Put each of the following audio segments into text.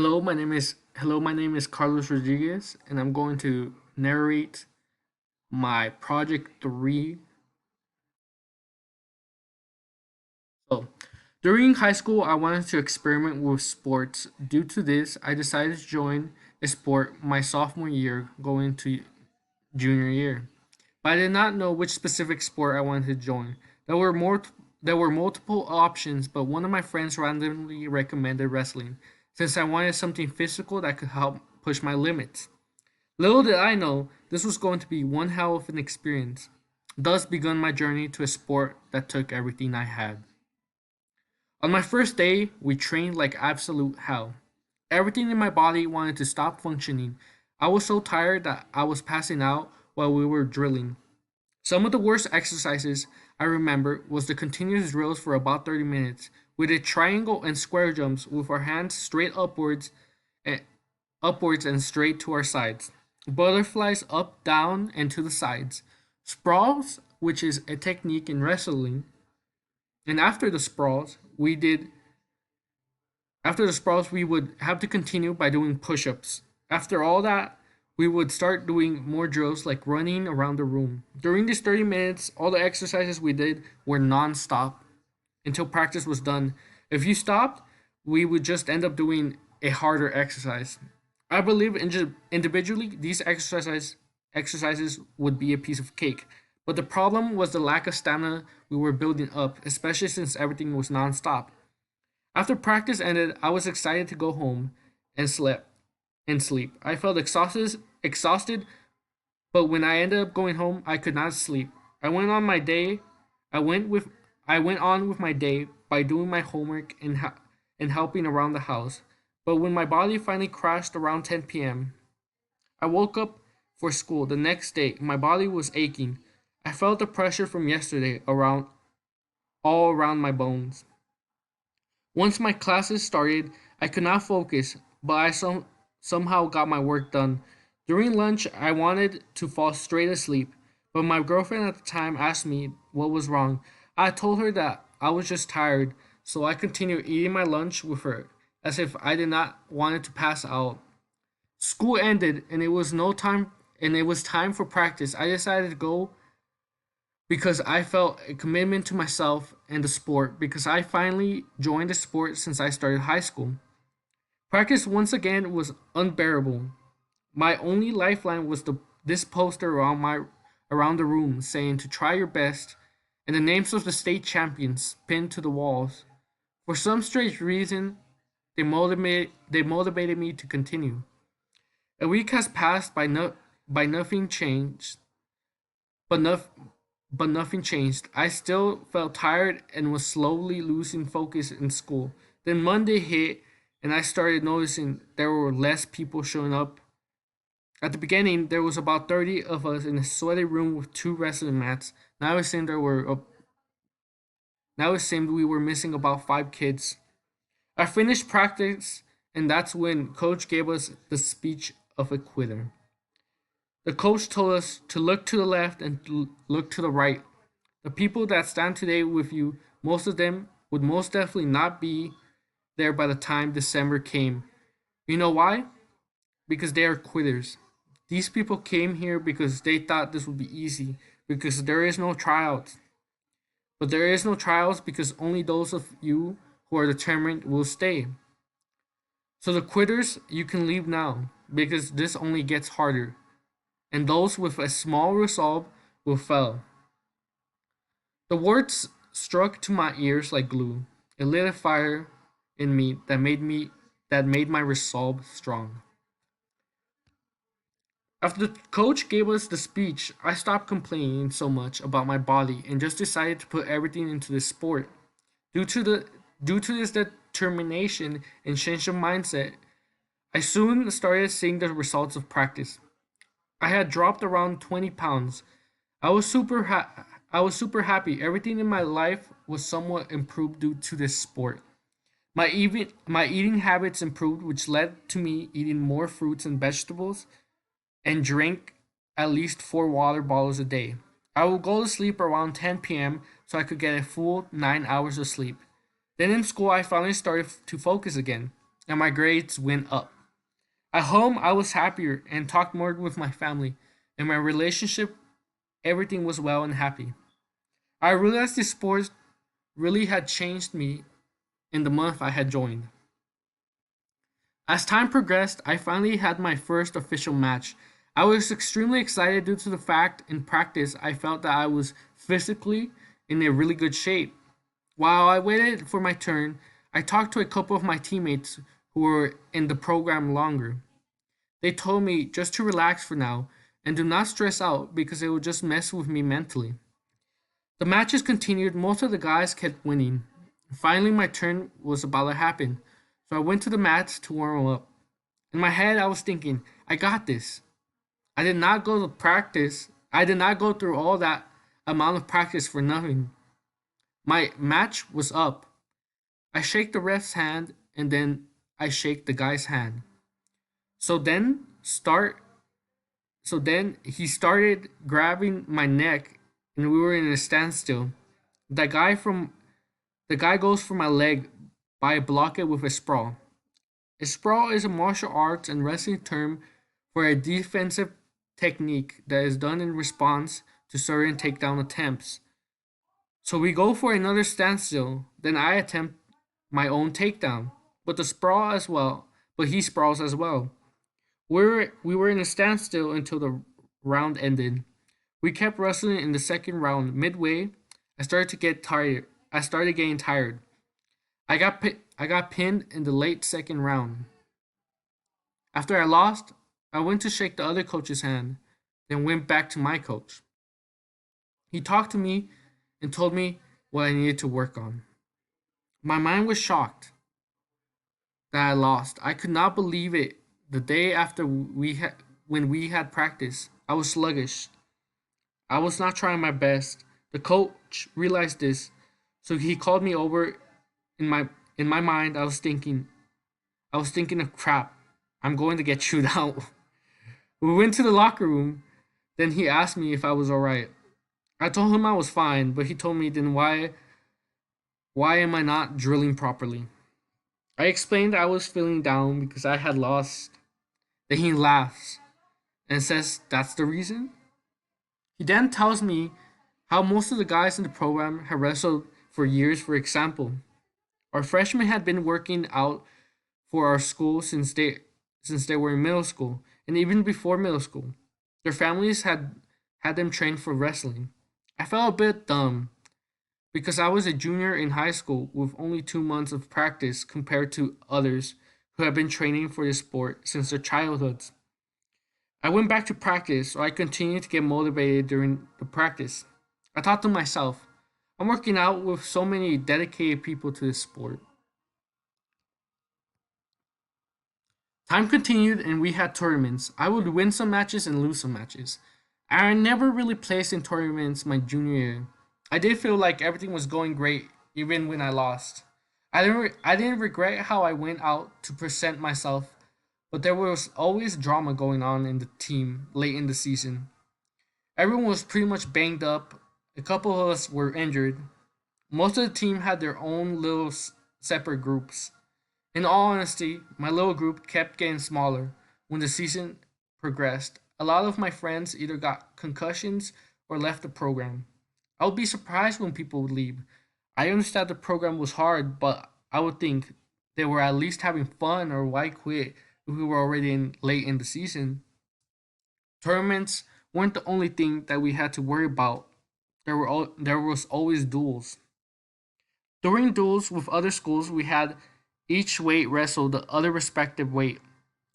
Hello, my name is Carlos Rodriguez, and I'm going to narrate my Project 3. So, during high school, I wanted to experiment with sports. Due to this, I decided to join a sport my sophomore year, going to junior year. But I did not know which specific sport I wanted to join. There were more there were multiple options, but one of my friends randomly recommended wrestling, since I wanted something physical that could help push my limits. Little did I know this was going to be one hell of an experience. Thus begun my journey to a sport that took everything I had. On my first day, we trained like absolute hell. Everything in my body wanted to stop functioning. I was so tired that I was passing out while we were drilling. Some of the worst exercises I remember was the continuous drills for about 30 minutes. We did triangle and square jumps with our hands straight and upwards and straight to our sides. Butterflies up, down, and to the sides. Sprawls, which is a technique in wrestling. And after the sprawls we would have to continue by doing push-ups. After all that, we would start doing more drills like running around the room. During these 30 minutes, all the exercises we did were non-stop until practice was done. If you stopped, we would just end up doing a harder exercise. I believe individually these exercises would be a piece of cake, but the problem was the lack of stamina we were building up, especially since everything was non-stop. After practice ended, I was excited to go home and sleep. I felt exhausted, but when I ended up going home, I could not sleep. I went on my day. I went with I went on with my day by doing my homework and helping around the house. But when my body finally crashed around 10 p.m., I woke up for school the next day. My body was aching. I felt the pressure from yesterday around all around my bones. Once my classes started, I could not focus, but somehow got my work done. During lunch, I wanted to fall straight asleep, but my girlfriend at the time asked me what was wrong. I told her that I was just tired, so I continued eating my lunch with her, as if I did not want it to pass out. School ended, and it was time for practice. I decided to go because I felt a commitment to myself and the sport because I finally joined the sport since I started high school. Practice once again was unbearable. My only lifeline was this poster around the room saying to try your best and the names of the state champions pinned to the walls. For some strange reason, they motivated me to continue. A week has passed by nothing changed, but no, but nothing changed. I still felt tired and was slowly losing focus in school. Then Monday hit, and I started noticing there were less people showing up. At the beginning, there was about 30 of us in a sweaty room with two wrestling mats. Now it seemed now it seemed we were missing about 5 kids. I finished practice, and that's when coach gave us the speech of a quitter. The coach told us to look to the left and look to the right. The people that stand today with you, most of them would most definitely not be there by the time December came. You know why? Because they are quitters. These people came here because they thought this would be easy, because there is no trials. But there is no trials because only those of you who are determined will stay. So the quitters, you can leave now, because this only gets harder. And those with a small resolve will fail. The words struck to my ears like glue. It lit a fire in me that made my resolve strong. After the coach gave us the speech, I stopped complaining so much about my body and just decided to put everything into this sport. Due to the due to this determination and change of mindset, I soon started seeing the results of practice. I had dropped around 20 pounds. I was super happy. Everything in my life was somewhat improved due to this sport. My eating habits improved, which led to me eating more fruits and vegetables and drink at least 4 water bottles a day. I would go to sleep around 10 p.m. so I could get a full 9 hours of sleep. Then in school, I finally started to focus again. and my grades went up. At home, I was happier and talked more with my family. In my relationship, everything was well and happy. I realized this sport really had changed me in the month I had joined. As time progressed, I finally had my first official match. I was extremely excited due to the fact in practice I felt that I was physically in a really good shape. While I waited for my turn, I talked to a couple of my teammates who were in the program longer. They told me just to relax for now and do not stress out because it would just mess with me mentally. The matches continued, most of the guys kept winning. Finally, my turn was about to happen, so I went to the mats to warm up. In my head, I was thinking, I got this. I did not go to practice. I did not go through all that amount of practice for nothing. My match was up. I shake the ref's hand and then I shake the guy's hand. So then start so then he started grabbing my neck and we were in a standstill. The guy from the guy goes for my leg, but I block it with a sprawl. A sprawl is a martial arts and wrestling term for a defensive technique that is done in response to certain takedown attempts. So we go for another standstill, then I attempt my own takedown, but the sprawl as well, but he sprawls as well. We were in a standstill until the round ended. We kept wrestling in the second round. Midway, I started to get tired. I started getting tired. I got pinned in the late second round. After I lost, I went to shake the other coach's hand, then went back to my coach. He talked to me and told me what I needed to work on. My mind was shocked that I lost. I could not believe it. The day after when we had practice, I was sluggish. I was not trying my best. The coach realized this, so he called me over. In my mind, I was thinking of crap. I'm going to get chewed out. We went to the locker room. Then he asked me if I was all right. I told him I was fine, but he told me then why am I not drilling properly? I explained I was feeling down because I had lost. Then he laughs and says that's the reason. He then tells me how most of the guys in the program had wrestled for years. For example, our freshmen had been working out for our school since they were in middle school, and even before middle school. Their families had them trained for wrestling. I felt a bit dumb because I was a junior in high school with only 2 months of practice compared to others who have been training for this sport since their childhoods. I went back to practice, so I continued to get motivated during the practice. I thought to myself, I'm working out with so many dedicated people to this sport. Time continued and we had tournaments. I would win some matches and lose some matches. I never really placed in tournaments my junior year. I did feel like everything was going great even when I lost. I didn't regret how I went out to present myself, but there was always drama going on in the team late in the season. Everyone was pretty much banged up. A couple of us were injured. Most of the team had their own little separate groups. In all honesty, my little group kept getting smaller when the season progressed. A lot of my friends either got concussions or left the program. I would be surprised when people would leave. I understand the program was hard, but I would think they were at least having fun, or why quit if we were already late in the season? Tournaments weren't the only thing that we had to worry about. There was always duels. During duels with other schools, we had each weight wrestle the other respective weight.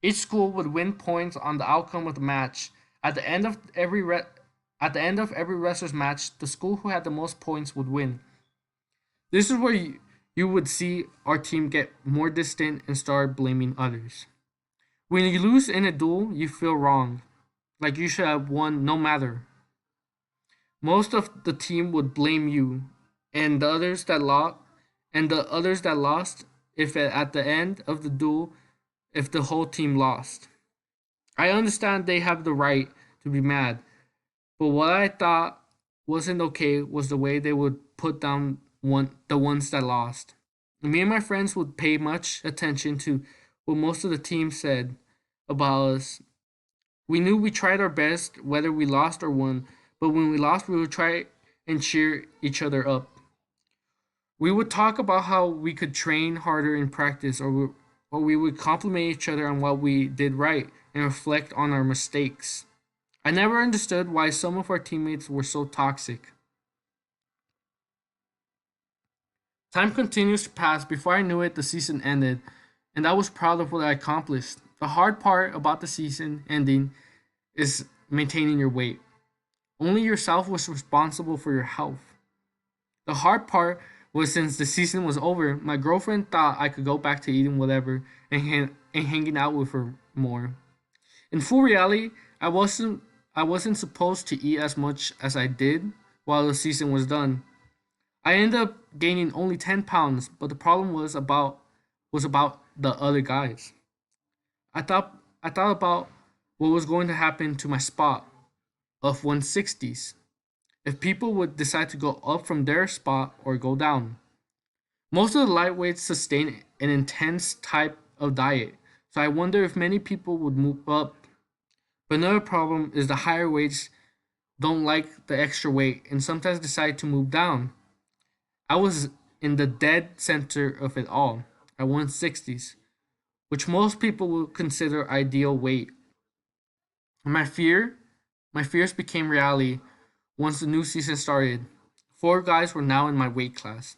Each school would win points on the outcome of the match. At the end of every wrestler's match, the school who had the most points would win. This is where you would see our team get more distant and start blaming others. When you lose in a duel, you feel wrong, like you should have won no matter. Most of the team would blame you, and the others that lost if at the end of the duel, if the whole team lost. I understand they have the right to be mad, but what I thought wasn't okay was the way they would put down the ones that lost. Me and my friends would pay much attention to what most of the team said about us. We knew we tried our best, whether we lost or won, but when we lost, we would try and cheer each other up. We would talk about how we could train harder in practice, or we would compliment each other on what we did right and reflect on our mistakes. I never understood why some of our teammates were so toxic. Time continues to pass. Before I knew it, the season ended, and I was proud of what I accomplished. The hard part about the season ending is maintaining your weight. Only yourself was responsible for your health. The hard part was since the season was over, my girlfriend thought I could go back to eating whatever and hanging out with her more. In full reality, I wasn't supposed to eat as much as I did while the season was done. I ended up gaining only 10 pounds, but the problem was about the other guys. I thought about what was going to happen to my spot of 160s if people would decide to go up from their spot or go down. Most of the lightweights sustain an intense type of diet, so I wonder if many people would move up. But another problem is the higher weights don't like the extra weight and sometimes decide to move down. I was in the dead center of it all at 160s, which most people would consider ideal weight. My fear, my fears became reality once the new season started. Four guys were now in my weight class.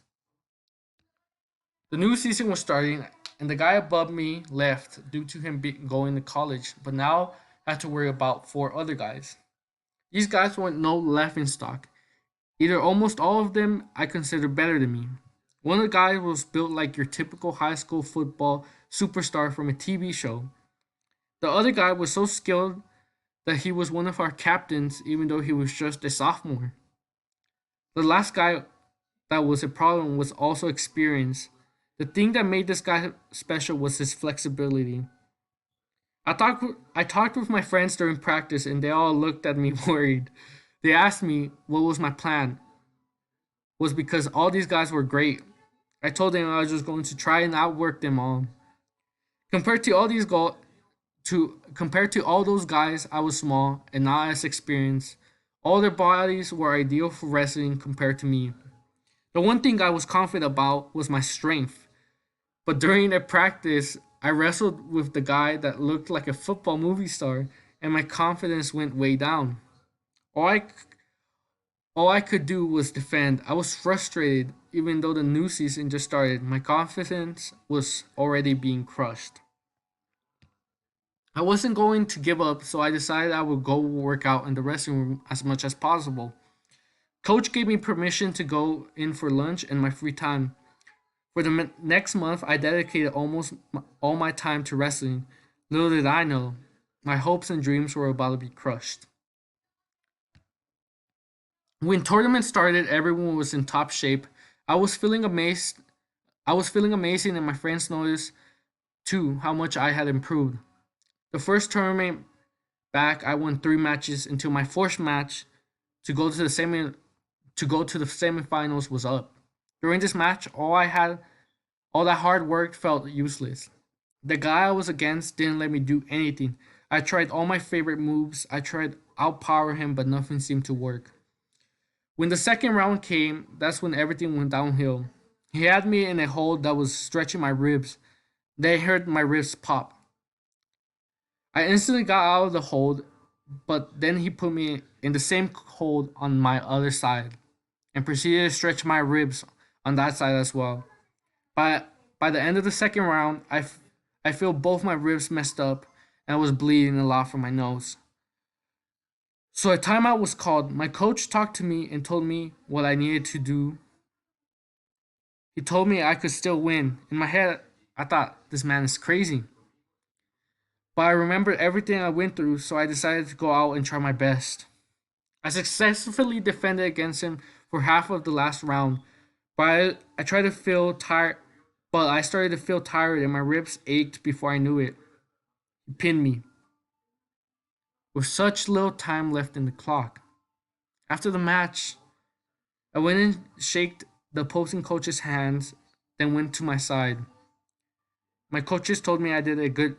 The new season was starting, and the guy above me left due to him going to college, but now I had to worry about four other guys. These guys weren't no laughing stock. Either almost all of them I consider better than me. One of the guys was built like your typical high school football superstar from a TV show. The other guy was so skilled that he was one of our captains, even though he was just a sophomore. The last guy that was a problem was also experience. The thing that made this guy special was his flexibility. I talked with my friends during practice and they all looked at me worried. They asked me what was my plan. Was because all these guys were great. I told them I was just going to try and outwork them all. Compared to all these go compared to all those guys, I was small and not as experienced. All their bodies were ideal for wrestling compared to me. The one thing I was confident about was my strength. But during a practice, I wrestled with the guy that looked like a football movie star, and my confidence went way down. All I, all I could do was defend. I was frustrated, even though the new season just started. My confidence was already being crushed. I wasn't going to give up, so I decided I would go work out in the restroom room as much as possible. Coach gave me permission to go in for lunch and my free time. For the next month, I dedicated almost all my time to wrestling. Little did I know, my hopes and dreams were about to be crushed. When tournament started, everyone was in top shape. I was feeling amazed. I was feeling amazing, and my friends noticed too how much I had improved. The first tournament back, I won three matches until my fourth match to go to the semifinals was up. During this match, all that hard work felt useless. The guy I was against didn't let me do anything. I tried all my favorite moves. I tried outpower him, but nothing seemed to work. When the second round came, that's when everything went downhill. He had me in a hold that was stretching my ribs. They heard my ribs pop. I instantly got out of the hold, but then he put me in the same hold on my other side and proceeded to stretch my ribs on that side as well. By, by the end of the second round, I feel both my ribs messed up and I was bleeding a lot from my nose. So a timeout was called. My coach talked to me and told me what I needed to do. He told me I could still win. In my head, I thought, this man is crazy. But I remembered everything I went through, so I decided to go out and try my best. I successfully defended against him for half of the last round, but I tried to feel tired. But I started to feel tired and my ribs ached before I knew it. He pinned me with such little time left in the clock. After the match, I went and shook the opposing coach's hands, then went to my side. My coaches told me I did a good